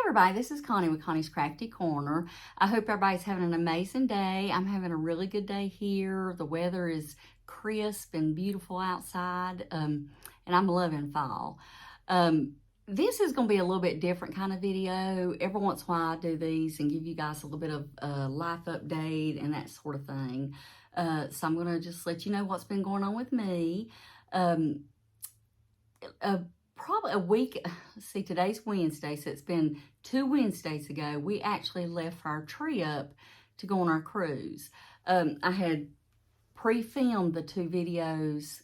everybody, this is Connie with Connie's Crafty Corner. I hope everybody's having an amazing day. I'm having a really good day here. The weather is crisp and beautiful outside, and I'm loving fall. This is going to be a little bit different kind of video. Every once in a while I do these and give you guys a little bit of life update and that sort of thing. So I'm going to just let you know what's been going on with me. Probably a week, see, today's Wednesday, so it's been 2 Wednesdays ago, we actually left for our trip to go on our cruise. I had pre-filmed the 2 videos,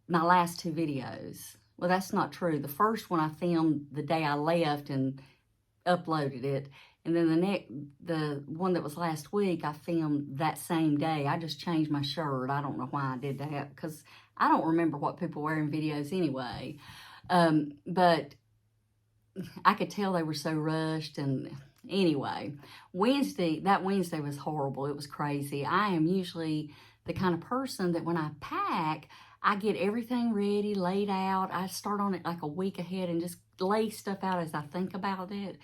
my last 2 videos. Well, that's not true. The first one I filmed the day I left and uploaded it. And then the one that was last week, I filmed that same day. I just changed my shirt. I don't know why I did that, because I don't remember what people wear in videos anyway. But I could tell they were so rushed. And anyway, that Wednesday was horrible. It was crazy. I am usually the kind of person that when I pack, I get everything ready, laid out. I start on it like a week ahead and just lay stuff out as I think about it.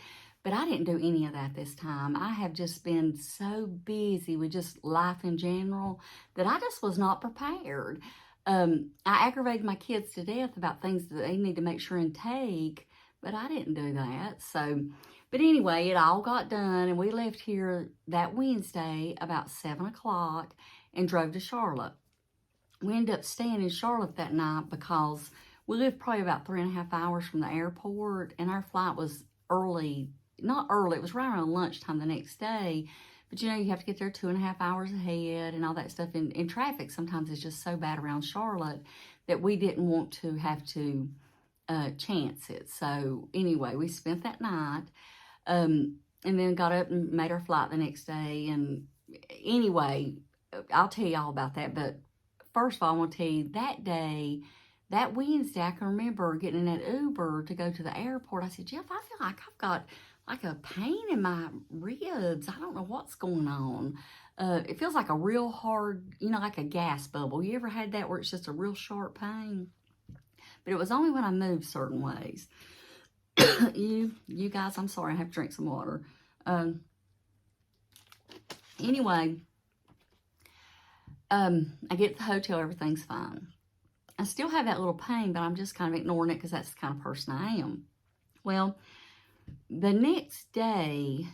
But I didn't do any of that this time. I have just been so busy with just life in general that I just was not prepared. I aggravated my kids to death about things that they need to make sure and take, but I didn't do that. But anyway, it all got done, and we left here that Wednesday about 7 o'clock and drove to Charlotte. We ended up staying in Charlotte that night because we lived probably about 3.5 hours from the airport, and our flight was early. Not early, it was right around lunchtime the next day. But you know, you have to get there 2.5 hours ahead and all that stuff. And traffic sometimes is just so bad around Charlotte that we didn't want to have to chance it. So anyway, we spent that night and then got up and made our flight the next day. And anyway, I'll tell you all about that. But first of all, I want to tell you that day, that Wednesday, I can remember getting in that Uber to go to the airport. I said, Jeff, I feel like I've got like a pain in my ribs. I don't know what's going on. It feels like a real hard, you know, like a gas bubble. You ever had that where it's just a real sharp pain? But it was only when I moved certain ways. you guys, I'm sorry, I have to drink some water. Anyway, I get to the hotel, everything's fine. I still have that little pain, but I'm just kind of ignoring it because that's the kind of person I am. Well, the next day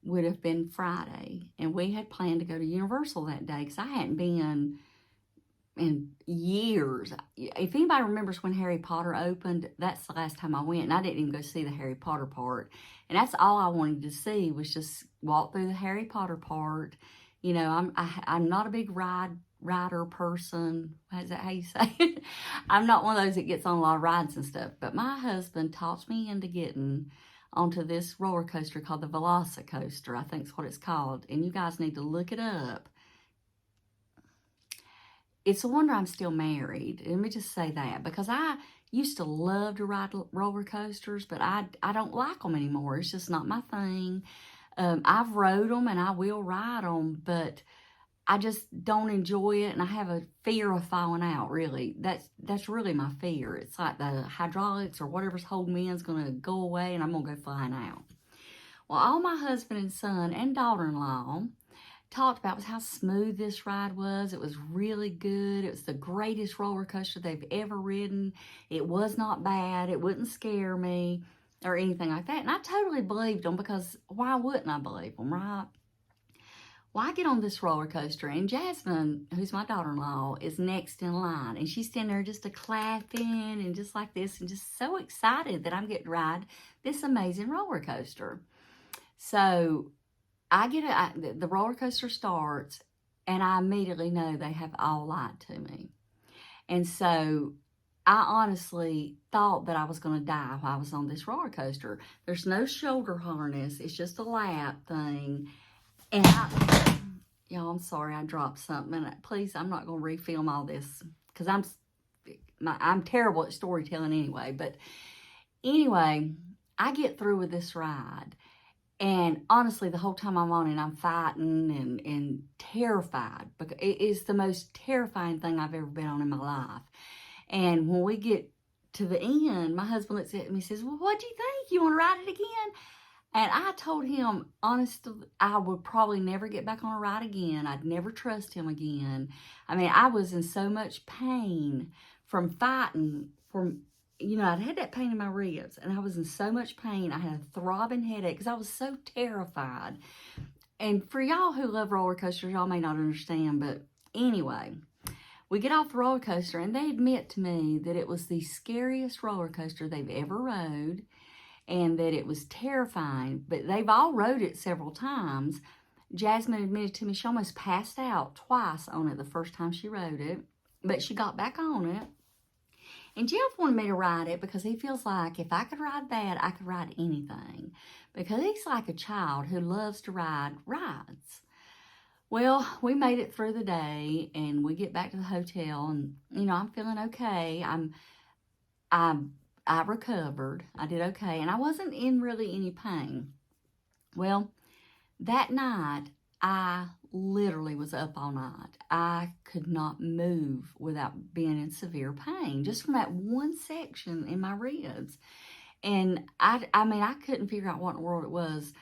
would have been Friday, and we had planned to go to Universal that day because I hadn't been in years. If anybody remembers when Harry Potter opened, that's the last time I went, and I didn't even go see the Harry Potter part. And that's all I wanted to see, was just walk through the Harry Potter part. You know, I'm not a big rider person. Is that how you say it? I'm not one of those that gets on a lot of rides and stuff. But my husband talked me into getting onto this roller coaster called the Velocicoaster. I think is what it's called. And you guys need to look it up. It's a wonder I'm still married. Let me just say that, because I used to love to ride roller coasters, but I don't like them anymore. It's just not my thing. I've rode them and I will ride them, but I just don't enjoy it, and I have a fear of falling out, really. That's really my fear. It's like the hydraulics or whatever's holding me in is going to go away, and I'm going to go flying out. Well, all my husband and son and daughter-in-law talked about was how smooth this ride was. It was really good. It was the greatest roller coaster they've ever ridden. It was not bad. It wouldn't scare me or anything like that. And I totally believed them, because why wouldn't I believe them, right? Well, I get on this roller coaster, and Jasmine, who's my daughter-in-law, is next in line. And she's standing there just clapping and just like this, and just so excited that I'm getting to ride this amazing roller coaster. So I get the roller coaster starts, and I immediately know they have all lied to me. And so I honestly thought that I was going to die while I was on this roller coaster. There's no shoulder harness. It's just a lap thing. And y'all, I'm sorry I dropped something. And please, I'm not going to refilm all this, because I'm terrible at storytelling anyway. But anyway, I get through with this ride. And honestly, the whole time I'm on it, I'm fighting and terrified, because it is the most terrifying thing I've ever been on in my life. And when we get to the end, my husband looks at me and says, well, what do you think? You want to ride it again? And I told him, honestly, I would probably never get back on a ride again. I'd never trust him again. I mean, I was in so much pain from fighting, I'd had that pain in my ribs, and I was in so much pain. I had a throbbing headache because I was so terrified. And for y'all who love roller coasters, y'all may not understand, but anyway, we get off the roller coaster, and they admit to me that it was the scariest roller coaster they've ever rode, and that it was terrifying, but they've all rode it several times. Jasmine admitted to me she almost passed out twice on it the first time she rode it, but she got back on it. And Jeff wanted me to ride it because he feels like if I could ride that, I could ride anything, because he's like a child who loves to ride rides. Well, we made it through the day, and we get back to the hotel, and, I'm feeling okay. I recovered. I did okay, and I wasn't in really any pain. Well, that night, I literally was up all night. I could not move without being in severe pain, just from that one section in my ribs. And I couldn't figure out what in the world it was.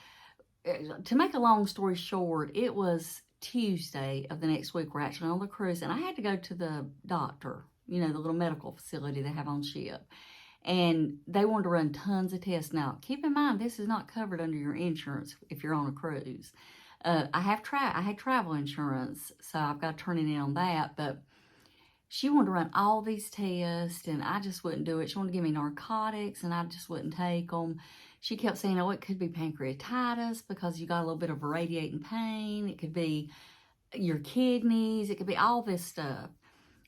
To make a long story short, it was Tuesday of the next week. We're actually on the cruise, and I had to go to the doctor, the little medical facility they have on ship. And they wanted to run tons of tests. Now, keep in mind, this is not covered under your insurance if you're on a cruise. I had travel insurance, so I've got to turn it in on that. But she wanted to run all these tests, and I just wouldn't do it. She wanted to give me narcotics, and I just wouldn't take them. She kept saying, it could be pancreatitis because you got a little bit of radiating pain. It could be your kidneys. It could be all this stuff.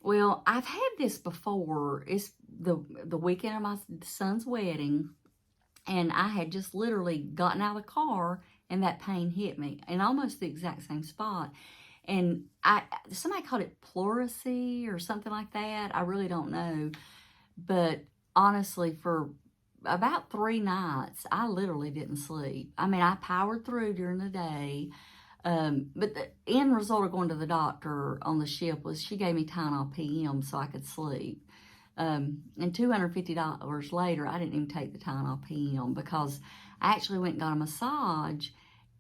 Well, I've had this before. It's the weekend of my son's wedding, and I had just literally gotten out of the car, and that pain hit me in almost the exact same spot. And somebody called it pleurisy or something like that. I really don't know. But honestly, for about 3 nights, I literally didn't sleep. I mean, I powered through during the day. But the end result of going to the doctor on the ship was she gave me Tylenol PM so I could sleep. And $250 later, I didn't even take the Tylenol PM because I actually went and got a massage,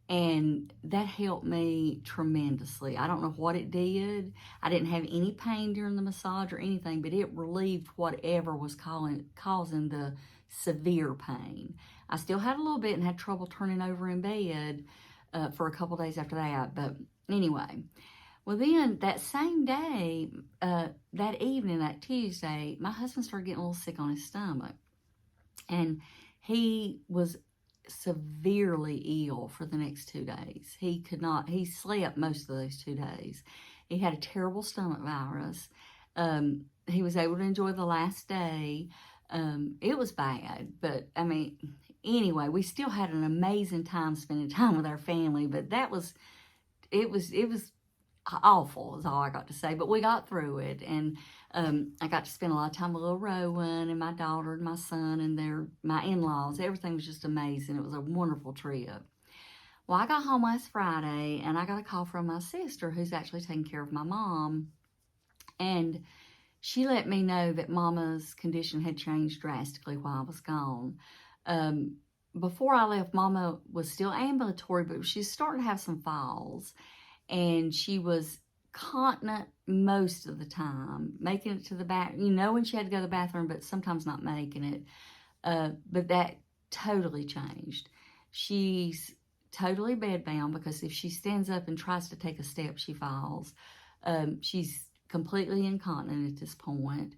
and that helped me tremendously. I don't know what it did. I didn't have any pain during the massage or anything, but it relieved whatever was causing the severe pain. I still had a little bit and had trouble turning over in bed for a couple days after that. But anyway, well, then that same day, that evening, that Tuesday, my husband started getting a little sick on his stomach. And he was severely ill for the next 2 days. He slept most of those 2 days. He had a terrible stomach virus. He was able to enjoy the last day. It was bad, but anyway, we still had an amazing time spending time with our family, but it was awful is all I got to say, but we got through it. And I got to spend a lot of time with little Rowan and my daughter and my son and my in-laws. Everything was just amazing. It was a wonderful trip. Well, I got home last Friday, and I got a call from my sister who's actually taking care of my mom, and she let me know that Mama's condition had changed drastically while I was gone. Before I left, Mama was still ambulatory, but she's starting to have some falls. And she was continent most of the time, making it to the bathroom, when she had to go to the bathroom, but sometimes not making it. But that totally changed. She's totally bedbound because if she stands up and tries to take a step, she falls. She's completely incontinent at this point.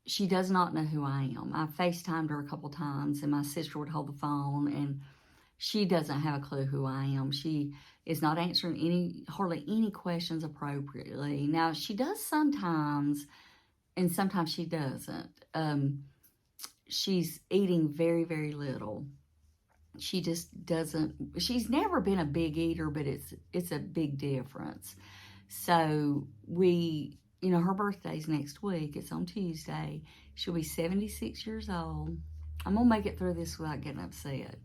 She does not know who I am. I FaceTimed her a couple times, and my sister would hold the phone, and she doesn't have a clue who I am. She is not answering hardly any questions appropriately. Now, she does sometimes, and sometimes she doesn't. She's eating very, very little. She just doesn't. She's never been a big eater, but it's a big difference. So her birthday's next week. It's on Tuesday. She'll be 76 years old. I'm going to make it through this without getting upset.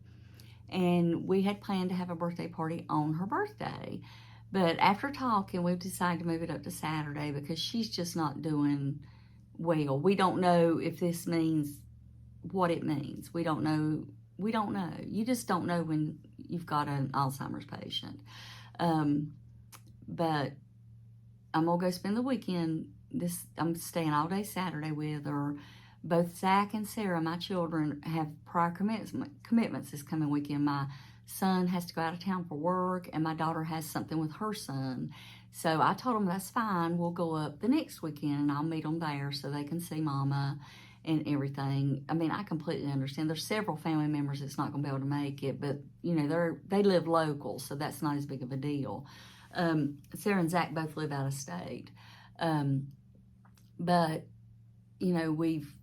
And we had planned to have a birthday party on her birthday. But after talking, we've decided to move it up to Saturday because she's just not doing well. We don't know if this means what it means. We don't know. We don't know. You just don't know when you've got an Alzheimer's patient. But I'm going to go spend the weekend. I'm staying all day Saturday with her. Both Zach and Sarah, my children, have prior commitments this coming weekend. My son has to go out of town for work, and my daughter has something with her son. So I told them that's fine. We'll go up the next weekend, and I'll meet them there so they can see Mama and everything. I mean, I completely understand. There's several family members that's not going to be able to make it, but, you know, they live local, so that's not as big of a deal. Sarah and Zach both live out of state. But, you know, we've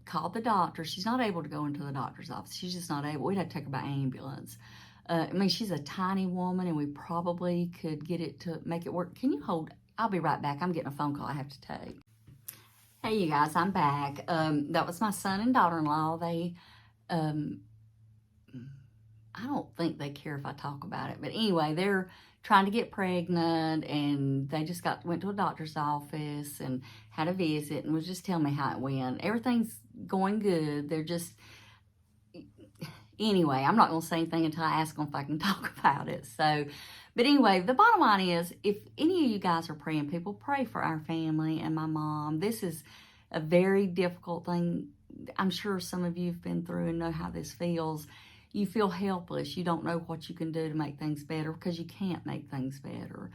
called the doctor. She's not able to go into the doctor's office. She's just not able. We'd have to take her by ambulance. I mean, she's a tiny woman, and we probably could get it to make it work. Can you hold? I'll be right back. I'm getting a phone call I have to take. Hey, you guys, I'm back. That was my son and daughter-in-law. They, I don't think they care if I talk about it. But anyway, they're trying to get pregnant, and they just went to a doctor's office and had a visit and was just telling me how it went. Everything's going good. They're just, anyway, I'm not going to say anything until I ask them if I can talk about it. So, but anyway, the bottom line is, if any of you guys are praying people, pray for our family and my mom. This is a very difficult thing. I'm sure some of you have been through and know how this feels. You feel helpless. You don't know what you can do to make things better because you can't make things better.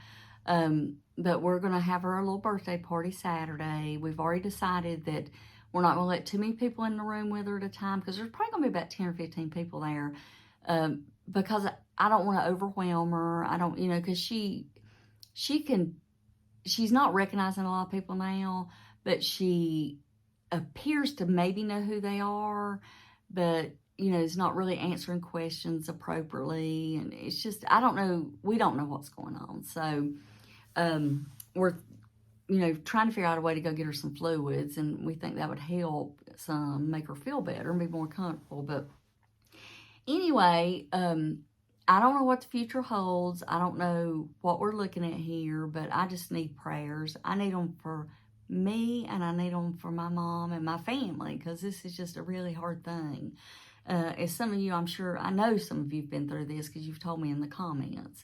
But we're going to have her a little birthday party Saturday. We've already decided that we're not going to let too many people in the room with her at a time, because there's probably going to be about 10 or 15 people there, because I don't want to overwhelm her. I don't, you know, because she's not recognizing a lot of people now, but she appears to maybe know who they are, but, you know, is not really answering questions appropriately. And it's just, I don't know. We don't know what's going on. So we're, you know, trying to figure out a way to go get her some fluids, and we think that would help some, make her feel better and be more comfortable. But anyway, I don't know what the future holds. I don't know what we're looking at here, but I just need prayers. I need them for me, and I need them for my mom and my family, because this is just a really hard thing. As some of you, I'm sure, I know some of you have been through this because you've told me in the comments.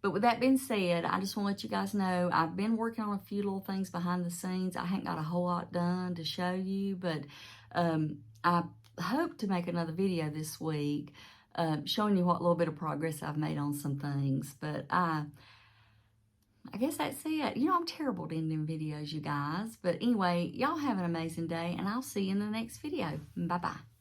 But with that being said, I just want to let you guys know I've been working on a few little things behind the scenes. I haven't got a whole lot done to show you, but I hope to make another video this week showing you what little bit of progress I've made on some things. But I guess that's it. You know, I'm terrible at ending videos, you guys. But anyway, y'all have an amazing day, and I'll see you in the next video. Bye-bye.